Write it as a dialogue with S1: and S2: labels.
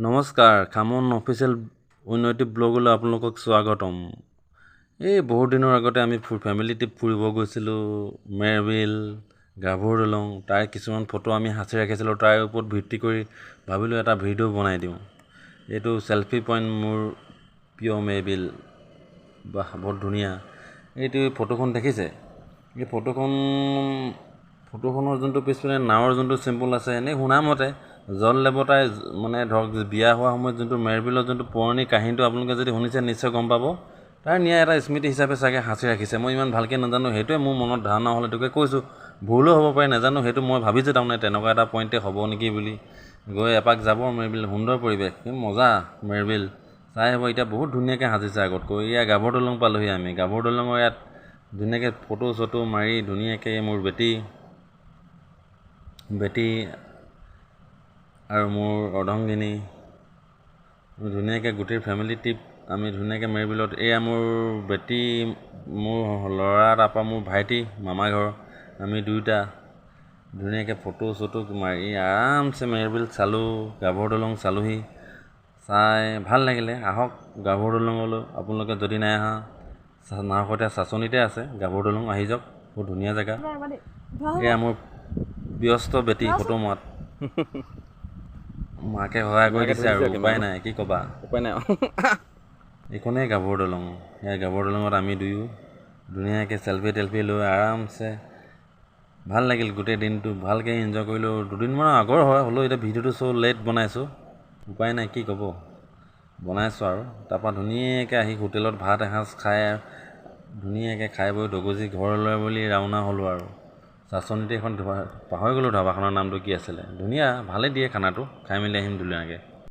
S1: নমস্কাৰ, খামন অফিচিয়েল উন্নতি ব্লগলৈ আপোনালোকক স্বাগতম। বহুত দিনৰ আগতে আমি ফেমিলি ট্ৰিপ ফুৰিব গৈছিলোঁ মেৰবিল, গাভৰু দলং। তাৰ কিছুমান ফটো আমি সাঁচি ৰাখিছিলোঁ। তাৰ ওপৰত ভিত্তি কৰি ভাবিলোঁ এটা ভিডিঅ' বনাই দিওঁ। এইটো চেলফি পইণ্ট মোৰ প্ৰিয় মেৰবিল, বা বহুত ধুনীয়া। এইটো ফটোখন দেখিছে? এই ফটোখনৰ যোনটো পিছপিনে নাৱৰ যোনটো চিম্বল আছে, এনেই শুনামতে জল দেৱতাই মানে ধৰক বিয়া হোৱা সময়ত যোনটো মেৰবিলৰ যোনটো পুৰণি কাহিনীটো আপোনালোকে যদি শুনিছে নিশ্চয় গম পাব। তাৰ নিয়া এটা স্মৃতি হিচাপে চাগে সাঁচি ৰাখিছে। মই ইমান ভালকৈ নাজানো, সেইটোৱে মোৰ মনত ধাৰণা হ'ল, সেইটোকে কৈছোঁ। ভুলো হ'ব পাৰে, নাজানো। সেইটো মই ভাবিছোঁ তাৰমানে তেনেকুৱা এটা পইণ্টে হ'ব নেকি বুলি। গৈ এপাক যাব মেৰবিল, সুন্দৰ পৰিৱেশ, মজা মেৰবিল চাই হ'ব। এতিয়া বহুত ধুনীয়াকৈ সাজিছে আগতকৈ। এয়া গাভৰু দলং পালোহি আমি। গাভৰু দলঙৰ ইয়াত ধুনীয়াকৈ ফটো চটো মাৰি ধুনীয়াকৈ মোৰ বেটি আৰু মোৰ অৰ্ধাংগিনী ধুনীয়াকৈ গোটেই ফেমিলি ট্ৰিপ আমি ধুনীয়াকৈ মেৰবিলত। এয়া মোৰ বেটি, মোৰ ল'ৰা, তাৰপৰা মোৰ ভাইটি, মামা ঘৰ, আমি দুয়োটা ধুনীয়াকৈ ফটো চটো মাৰি আৰামছে মেৰবিল চালোঁ। গাভৰু দলং চালোঁহি, চাই ভাল লাগিলে। আহক গাভৰু দলঙলৈ আপোনালোকে যদি নাই অহা। নাহৰকটীয়া চাচনিতে আছে গাভৰু দলং, আহি যাওক। বহুত ধুনীয়া জেগা। এয়া মোৰ ব্যস্ত বেটি ফটো মৰাত। মাকে সহায় কৰি দিছে আৰু উপায় নাই, কি ক'বা, উপায় নাই। এইখনেই গাভৰু দলং। এই গাভৰু দলঙত আমি দুয়ো ধুনীয়াকৈ চেলফি টেলফি লৈ আৰামছে ভাল লাগিল। গোটেই দিনটো ভালকৈ এনজয় কৰিলোঁ। দুদিনমানৰ আগৰ হয়, হ'লেও এতিয়া ভিডিঅ'টো লেট বনাইছোঁ, উপায় নাই, কি ক'ব, বনাইছোঁ আৰু। তাৰপৰা ধুনীয়াকৈ আহি হোটেলত ভাত এসাঁজ খাই ধুনীয়াকৈ খাই বৈ দগজি ঘৰলৈ বুলি ৰাওনা হ'লোঁ আৰু। চাচনিতে এখন পাহৰি গ'লোঁ ধাবাখনৰ নামটো কি আছিলে। ধুনীয়া, ভালেই দিয়ে খানাটো, খাই মেলি আহিম ধুনীয়াকৈ।